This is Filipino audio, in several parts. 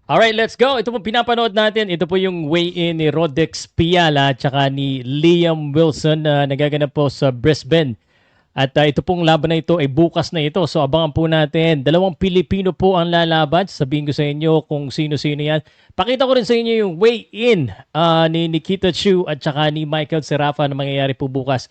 Alright, let's go. Ito po pinapanood natin. Ito po yung weigh-in ni Rodex Piala at saka ni Liam Wilson na nagaganap po sa Brisbane. At ito pong laban na ito ay bukas na ito. So abangan po natin. Dalawang Pilipino po ang lalaban. Sabihin ko sa inyo kung sino-sino yan. Pakita ko rin sa inyo yung weigh-in ni Nikita Chu at saka ni Michael Serafa na mangyayari po bukas.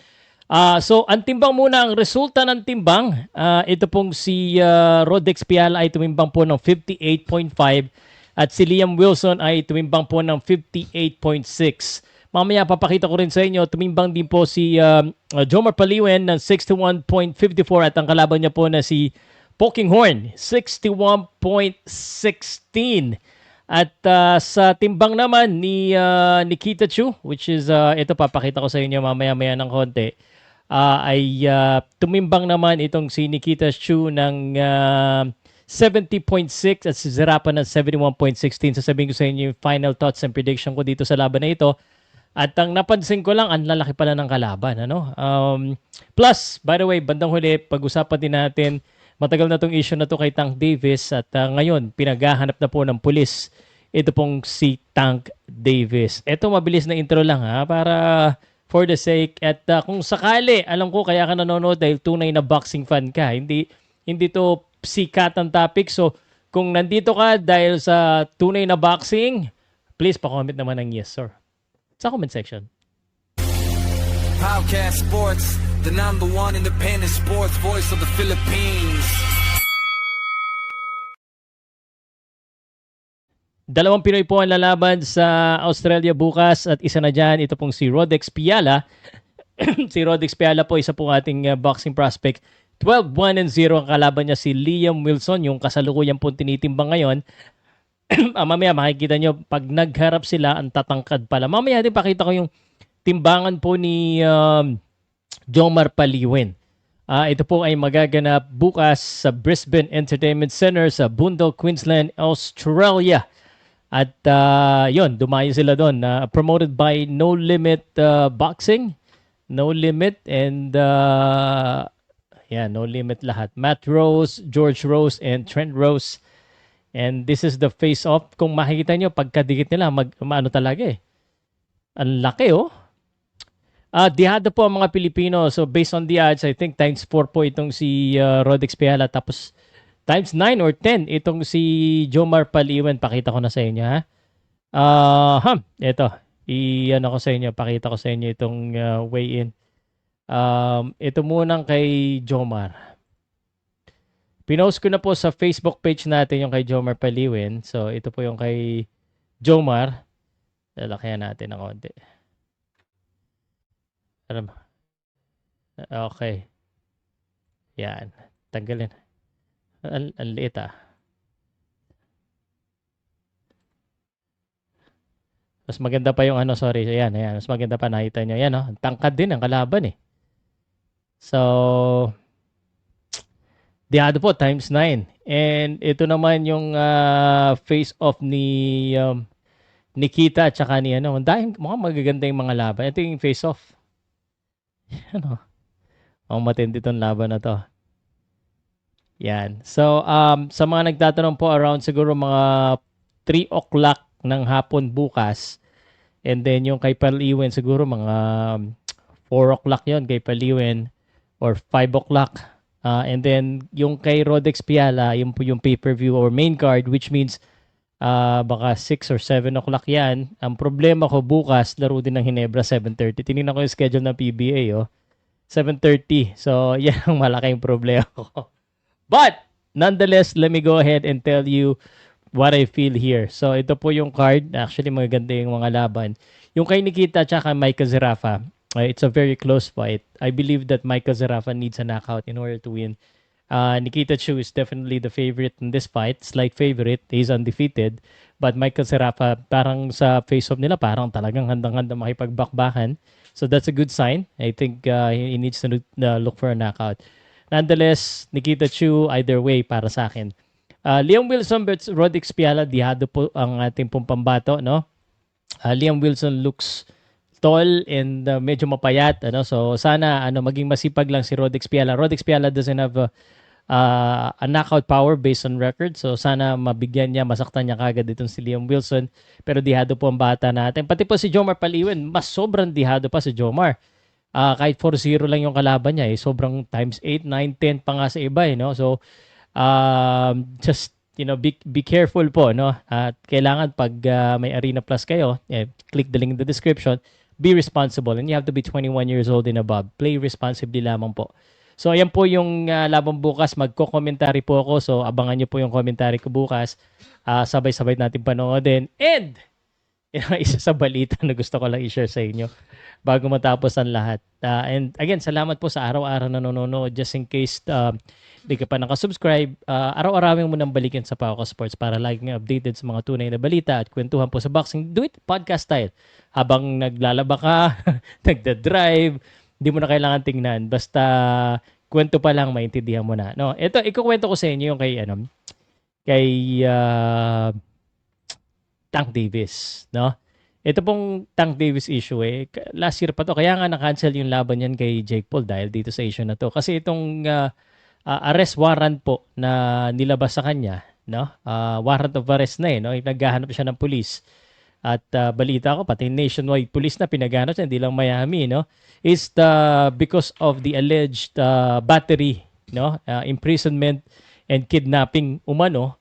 So ang timbang muna, ang resulta ng timbang. Ito pong si Rodex Piala ay tumimbang po ng 58.5 at si Liam Wilson ay tumimbang po ng 58.6. Mamaya papakita ko rin sa inyo, tumimbang din po si Jomar Paliwen ng 61.54 at ang kalaban niya po na si Poking Horn, 61.16. At sa timbang naman ni Nikita Chu, which is, ito papakita ko sa inyo mamaya-maya ng konti, ay tumimbang naman itong si Nikita Chu ng 70.6 at si Zerapa ng 71.16. Sasabihin ko sa inyo yung final thoughts and prediction ko dito sa laban na ito. At ang napansin ko lang, ang lalaki pala ng kalaban. Ano? Plus, by the way, bandang huli, pag-usapan din natin, matagal na itong issue na to kay Tank Davis at ngayon, pinaghahanap na po ng pulis. Ito pong si Tank Davis. Ito, mabilis na intro lang ha, para for the sake. At kung sakali, alam ko kaya ka nanonood dahil tunay na boxing fan ka. Hindi to sikatan topic. So, kung nandito ka dahil sa tunay na boxing, please pa-comment naman ng yes, sir. Sa comment section. Podcast Sports, the number one independent sports voice of the Philippines. Dalawang Pinoy po ang lalaban sa Australia bukas at isa na dyan, ito pong si Rodex Piala. Si Rodex Piala po, isa pong ating boxing prospect. 12-1-0 ang kalaban niya si Liam Wilson, yung kasalukuyan pong tinitimbang ngayon. Mamaya makikita nyo, pag nagharap sila, ang tatangkad pala. Mamaya din pakita ko yung timbangan po ni Jomar Paliwen. Ito po ay magaganap bukas sa Brisbane Entertainment Center sa Boonville, Queensland, Australia. At yon, dumayo sila doon. Promoted by No Limit Boxing. No Limit and No Limit lahat. Matt Rose, George Rose, and Trent Rose. And this is the face-off. Kung makikita nyo, pagkadikit nila, maano talaga eh. Ang laki oh. Dihado po ang mga Pilipino. So based on the odds, I think times 4 po itong si Rodex Piala. Tapos times 9 or 10 itong si Jomar Paliwen. Pakita ko na sa inyo ha. Ito. I-ano ko sa inyo. Pakita ko sa inyo itong weigh-in. Ito munang kay Jomar. Pinost ko na po sa Facebook page natin yung kay Jomar Paliwen. So, ito po yung kay Jomar. Lalakihan natin ng konti. Okay. Yan. Tanggalin. Ang liit ah. Mas maganda pa yung sorry. Ayan. Mas maganda pa nakita nyo. Yan oh. Tangkad din ang kalaban eh. So, dihado po, times 9. And ito naman yung face-off ni Nikita at saka ni Dahil mukhang magaganda yung mga laban. Ito yung face-off. Ang matindi itong laban na to. Yan. So, sa mga nagtatanong po, around siguro mga 3 o'clock ng hapon bukas. And then yung kay Paliwen, siguro mga 4 o'clock yon kay Paliwen. Or 5 o'clock. And then, yung kay Rodex Piala, yung po yung pay-per-view or main card, which means baka 6 or 7 o'clock yan. Ang problema ko bukas, laro din ng Hinebra 7:30. Tinignan ko yung schedule ng PBA, 7:30. So, yan ang malaking problema ko. But, nonetheless, let me go ahead and tell you what I feel here. So, ito po yung card. Actually, maganda yung mga laban. Yung kay Nikita at Michael Zerafa, it's a very close fight. I believe that Michael Zerafa needs a knockout in order to win. Nikita Chu is definitely the favorite in this fight. Slight favorite. He's undefeated. But Michael Zerafa, parang sa face-off nila, parang talagang handang-handang makipagbakbakan. So that's a good sign. I think he needs to look for a knockout. Nonetheless, Nikita Chu, either way, para sa akin. Liam Wilson versus Rodex Piala, dihado po ang ating pong pambato, no? Liam Wilson looks tall and medyo mapayat, so sana maging masipag lang si Rodex Piala. Rodex Piala doesn't have a knockout power based on record. So sana mabigyan niya, masaktan niya kagad itong si Liam Wilson. Pero dihado po ang bata natin. Pati po si Jomar Paliwen, mas sobrang dihado pa si Jomar. Kahit 4-0 lang yung kalaban niya, sobrang times 8, 9, 10 pa nga sa iba. No? So just be careful po, no? At kailangan pag may Arena Plus kayo, click the link in the description. Be responsible and you have to be 21 years old and above. Play responsibly lamang po. So ayan po yung laban bukas. Magko-commentary po ako. So abangan niyo po yung commentary ko bukas. Sabay-sabay natin panoodin. And isa sa balita na gusto ko lang i-share sa inyo bago matapos ang lahat. And again, salamat po sa araw-araw na nanonood. Just in case hindi ka pa nakasubscribe, araw-arawin mo nang balikin sa Pauka Sports para laging updated sa mga tunay na balita at kwentuhan po sa boxing. Do it podcast style. Habang naglalaba ka, nagda-drive, hindi mo na kailangan tingnan. Basta kwento pa lang, maintindihan mo na. No, ito, ikukwento ko sa inyo yung kay Tank Davis, no? Ito pong Tank Davis issue last year pa to, kaya nga na-cancel yung laban yan kay Jake Paul dahil dito sa issue na to. Kasi itong arrest warrant po na nilabas sa kanya, no? Warrant of arrest na no? Naghahanap siya ng pulis. At balita ko, pati nationwide police na pinaghanap siya, hindi lang Miami, no? Is because of the alleged battery, no? Imprisonment and kidnapping umano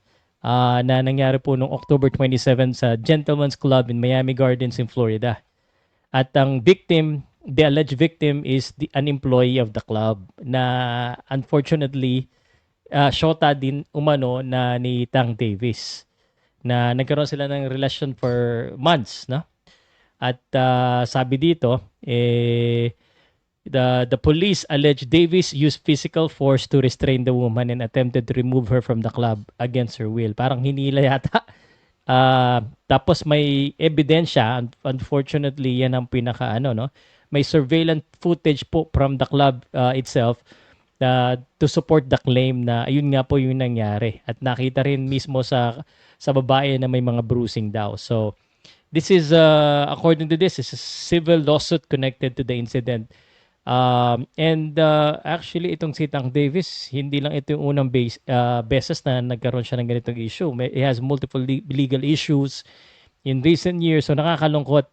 na nangyari po noong October 27 sa Gentleman's Club in Miami Gardens in Florida. At ang victim, the alleged victim is an employee of the club na unfortunately shota din umano na ni Tank Davis na nagkaroon sila ng relasyon for months, no? At sabi dito, the police alleged Davis used physical force to restrain the woman and attempted to remove her from the club against her will. Parang hinila yata. Tapos may ebidensya, unfortunately yan ang pinaka no? May surveillance footage po from the club itself to support the claim na ayun nga po yung nangyari. At nakita rin mismo sa babae na may mga bruising daw. So this is according to this is a civil lawsuit connected to the incident. Actually itong si Tank Davis, hindi lang ito yung unang beses na nagkaroon siya ng ganitong issue. He has multiple legal issues in recent years. So nakakalungkot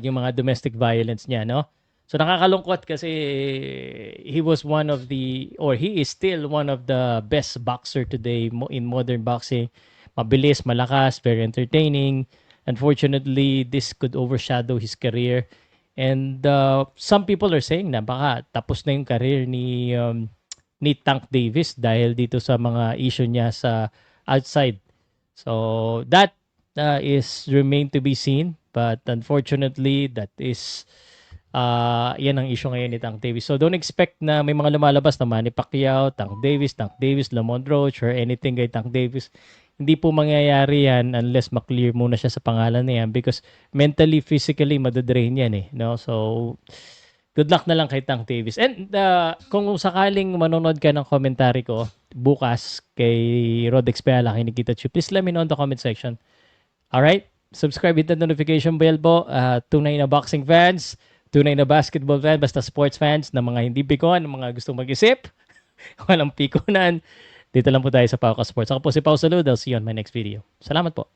yung mga domestic violence niya, no? So nakakalungkot kasi he is still one of the best boxer today in modern boxing. Mabilis, malakas, very entertaining. Unfortunately, this could overshadow his career. And some people are saying na baka tapos na yung career ni Tank Davis dahil dito sa mga issue niya sa outside. So that is remain to be seen. But unfortunately, that is yan ang issue ngayon ni Tank Davis. So don't expect na may mga lumalabas na Manny Pacquiao, Tank Davis, Lamont Roach, or anything kay Tank Davis. Hindi po mangyayari yan unless maklear muna siya sa pangalan na yan because mentally, physically, madadrain yan no? So, good luck na lang kay Tank Davis. And kung sakaling manonood ka ng commentary ko bukas kay Rodex Peala, kay Nikita Chu, please let me know in the comment section. Alright? Subscribe, hit the notification bell po. Tunay na boxing fans, tunay na basketball fans, basta sports fans, na mga hindi pikon, na mga gustong mag-isip, walang pikunan. Dito lang po tayo sa Pauka Sports. Ako po si Pau Salud. I'll see you on my next video. Salamat po.